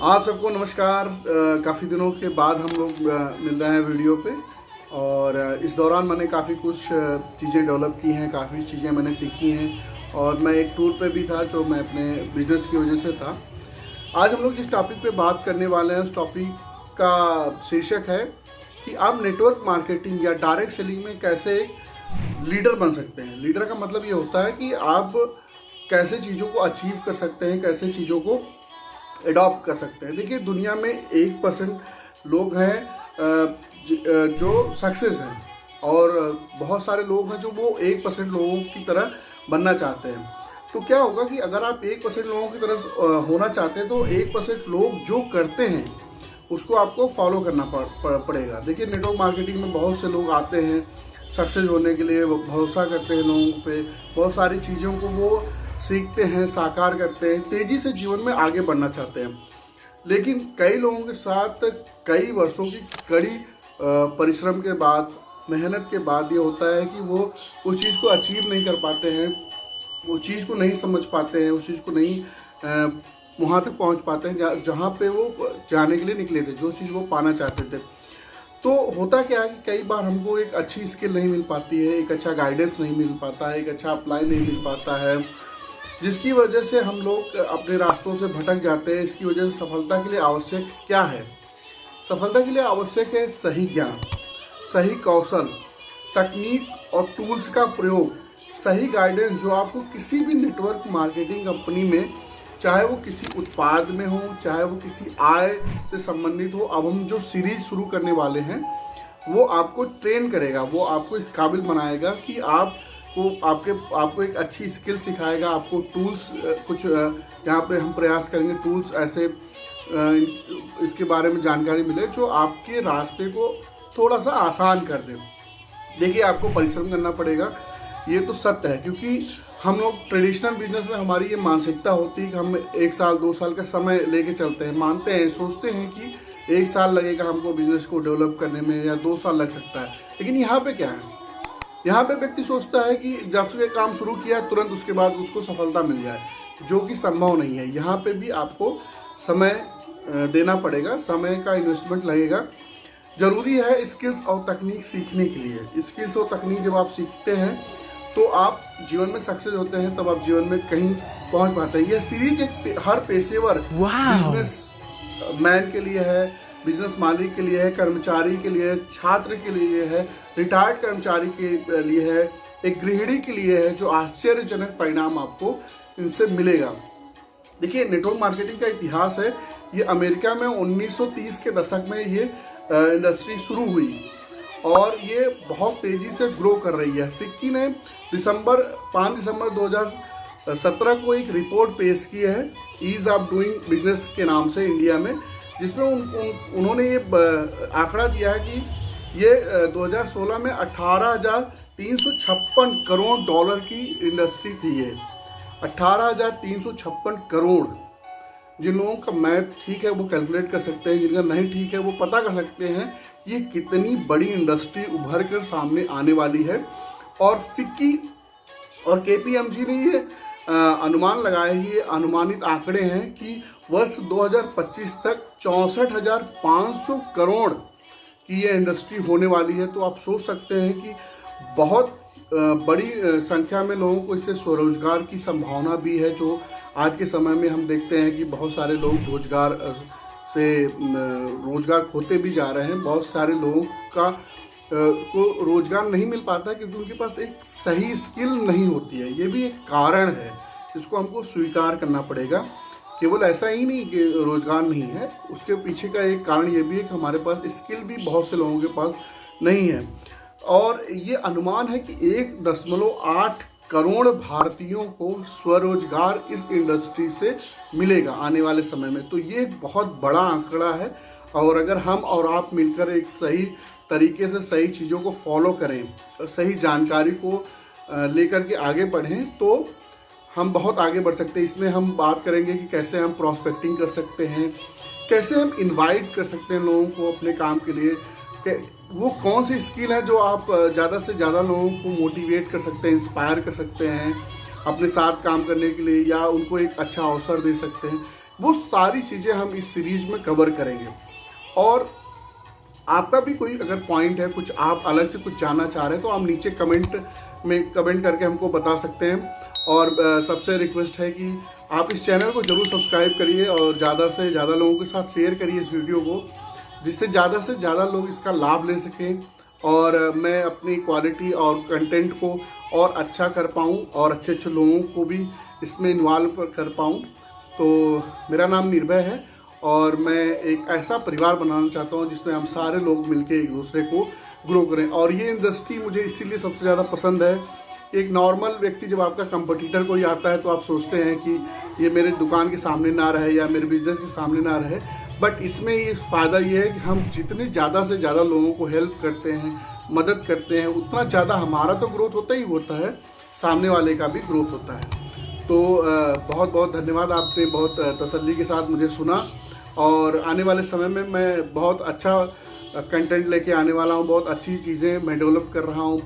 आप सबको नमस्कार। काफ़ी दिनों के बाद हम लोग मिल रहे हैं वीडियो पे। और इस दौरान मैंने काफ़ी कुछ चीज़ें डेवलप की हैं, काफ़ी चीज़ें मैंने सीखी हैं। और मैं एक टूर पे भी था जो मैं अपने बिजनेस की वजह से था। आज हम लोग जिस टॉपिक पे बात करने वाले हैं उस टॉपिक का शीर्षक है कि आप नेटवर्क मार्केटिंग या डायरेक्ट सेलिंग में कैसे एक लीडर बन सकते हैं। लीडर का मतलब ये होता है कि आप कैसे चीज़ों को अचीव कर सकते हैं, कैसे चीज़ों को एडॉप्ट कर सकते हैं। देखिए, दुनिया में 1% लोग हैं जो सक्सेस हैं, और बहुत सारे लोग हैं जो वो 1% लोगों की तरह बनना चाहते हैं। तो क्या होगा कि अगर आप 1% लोगों की तरह होना चाहते हैं तो 1% लोग जो करते हैं उसको आपको फॉलो करना पड़ेगा। देखिए, नेटवर्क मार्केटिंग में बहुत से लोग आते हैं सक्सेस होने के लिए, वो भरोसा करते हैं लोगों पे, बहुत सारी चीज़ों को वो सीखते हैं, साकार करते हैं, तेज़ी से जीवन में आगे बढ़ना चाहते हैं। लेकिन कई लोगों के साथ कई वर्षों की कड़ी परिश्रम के बाद, मेहनत के बाद ये होता है कि वो उस चीज़ को अचीव नहीं कर पाते हैं, वो चीज़ को नहीं समझ पाते हैं, उस चीज़ को नहीं वहाँ तक पहुँच पाते हैं जहाँ पे वो जाने के लिए निकले थे, जो चीज़ वो पाना चाहते थे। तो होता क्या है कि कई बार हमको एक अच्छी स्किल नहीं मिल पाती है, एक अच्छा गाइडेंस नहीं मिल पाता है, एक अच्छा अप्लाई नहीं मिल पाता है, जिसकी वजह से हम लोग अपने रास्तों से भटक जाते हैं। इसकी वजह से सफलता के लिए आवश्यक क्या है? सफलता के लिए आवश्यक है सही ज्ञान, सही कौशल, तकनीक और टूल्स का प्रयोग, सही गाइडेंस जो आपको किसी भी नेटवर्क मार्केटिंग कंपनी में, चाहे वो किसी उत्पाद में हो, चाहे वो किसी आय से संबंधित हो। अब हम जो सीरीज शुरू करने वाले हैं वो आपको ट्रेन करेगा, वो आपको इस काबिल बनाएगा कि आपको एक अच्छी स्किल सिखाएगा, आपको टूल्स कुछ यहाँ पे हम प्रयास करेंगे टूल्स ऐसे इसके बारे में जानकारी मिले जो आपके रास्ते को थोड़ा सा आसान कर दे। देखिए, आपको परिश्रम करना पड़ेगा, ये तो सत्य है, क्योंकि हम लोग ट्रेडिशनल बिजनेस में हमारी ये मानसिकता होती है कि हम 1 साल 2 साल का समय लेके चलते हैं, मानते हैं, सोचते हैं कि 1 साल लगेगा हमको बिजनेस को डेवलप करने में या 2 साल लग सकता है। लेकिन यहाँ पे क्या है, यहाँ पे व्यक्ति सोचता है कि जब से काम शुरू किया तुरंत उसके बाद उसको सफलता मिल जाए, जो कि संभव नहीं है। यहाँ पे भी आपको समय देना पड़ेगा, समय का इन्वेस्टमेंट लगेगा। ज़रूरी है स्किल्स और तकनीक सीखने के लिए। स्किल्स और तकनीक जब आप सीखते हैं तो आप जीवन में सक्सेस होते हैं, तब आप जीवन में कहीं पहुँच पाते हैं। यह सीरीज एक हर पेशेवर बिजनेस मैन के लिए है, बिजनेस मालिक के लिए है, कर्मचारी के लिए है, छात्र के लिए है, रिटायर्ड कर्मचारी के लिए है, एक गृहिणी के लिए है, जो आश्चर्यजनक परिणाम आपको इनसे मिलेगा। देखिए, नेटवर्क मार्केटिंग का इतिहास है, ये अमेरिका में 1930 के दशक में ये इंडस्ट्री शुरू हुई और ये बहुत तेज़ी से ग्रो कर रही है। फिक्की ने 5 दिसंबर 2017 को एक रिपोर्ट पेश की है ईज़ ऑफ डूइंग बिजनेस के नाम से इंडिया में, जिसमें उन्होंने ये आंकड़ा दिया है कि ये 2016 में 18,356 करोड़ डॉलर की इंडस्ट्री थी। ये 18,356 करोड़। जिन लोगों का मैथ ठीक है वो कैलकुलेट कर सकते हैं, जिनका नहीं ठीक है वो पता कर सकते हैं ये कितनी बड़ी इंडस्ट्री उभर कर सामने आने वाली है। और फिक्की और KPMG ने ये अनुमान लगाए, ये अनुमानित आंकड़े हैं कि वर्ष 2025 तक 64,500 करोड़ की ये इंडस्ट्री होने वाली है। तो आप सोच सकते हैं कि बहुत बड़ी संख्या में लोगों को इससे स्वरोजगार की संभावना भी है। जो आज के समय में हम देखते हैं कि बहुत सारे लोग रोजगार खोते भी जा रहे हैं, बहुत सारे लोगों को रोजगार नहीं मिल पाता क्योंकि उनके पास एक सही स्किल नहीं होती है। ये भी एक कारण है जिसको हमको स्वीकार करना पड़ेगा। केवल ऐसा ही नहीं कि रोजगार नहीं है, उसके पीछे का एक कारण ये भी है कि हमारे पास स्किल भी बहुत से लोगों के पास नहीं है। और ये अनुमान है कि 1.8 करोड़ भारतीयों को स्वरोजगार इस इंडस्ट्री से मिलेगा आने वाले समय में। तो ये एक बहुत बड़ा आंकड़ा है, और अगर हम और आप मिलकर एक सही तरीके से सही चीज़ों को फॉलो करें, सही जानकारी को लेकर के आगे बढ़ें, तो हम बहुत आगे बढ़ सकते हैं। इसमें हम बात करेंगे कि कैसे हम प्रॉस्पेक्टिंग कर सकते हैं, कैसे हम इनवाइट कर सकते हैं लोगों को अपने काम के लिए, वो कौन सी स्किल है जो आप ज़्यादा से ज़्यादा लोगों को मोटिवेट कर सकते हैं, इंस्पायर कर सकते हैं अपने साथ काम करने के लिए, या उनको एक अच्छा अवसर दे सकते हैं। वो सारी चीज़ें हम इस सीरीज में कवर करेंगे। और आपका भी कोई अगर पॉइंट है, कुछ आप अलग से कुछ जानना चाह रहे हैं, तो आप नीचे कमेंट में कमेंट करके हमको बता सकते हैं। और सबसे रिक्वेस्ट है कि आप इस चैनल को ज़रूर सब्सक्राइब करिए और ज़्यादा से ज़्यादा लोगों के साथ शेयर करिए इस वीडियो को, जिससे ज़्यादा से ज़्यादा लोग इसका लाभ ले सकें और मैं अपनी क्वालिटी और कंटेंट को और अच्छा कर पाऊँ और अच्छे अच्छे लोगों को भी इसमें इन्वॉल्व कर पाऊँ। तो मेरा नाम निर्भय है और मैं एक ऐसा परिवार बनाना चाहता हूँ जिसमें हम सारे लोग मिलके एक दूसरे को ग्रो करें। और ये इंडस्ट्री मुझे इसीलिए सबसे ज़्यादा पसंद है। एक नॉर्मल व्यक्ति जब आपका कंपटीटर कोई आता है तो आप सोचते हैं कि ये मेरे दुकान के सामने ना रहे या मेरे बिजनेस के सामने ना रहे, बट इसमें ये फ़ायदा ये है कि हम जितने ज़्यादा से ज़्यादा लोगों को हेल्प करते हैं, मदद करते हैं, उतना ज़्यादा हमारा तो ग्रोथ होता ही होता है, सामने वाले का भी ग्रोथ होता है। तो बहुत बहुत धन्यवाद, आपने बहुत तसल्ली के साथ मुझे सुना और आने वाले समय में मैं बहुत अच्छा कंटेंट लेके आने वाला हूँ, बहुत अच्छी चीज़ें मैं डेवलप कर रहा हूँ।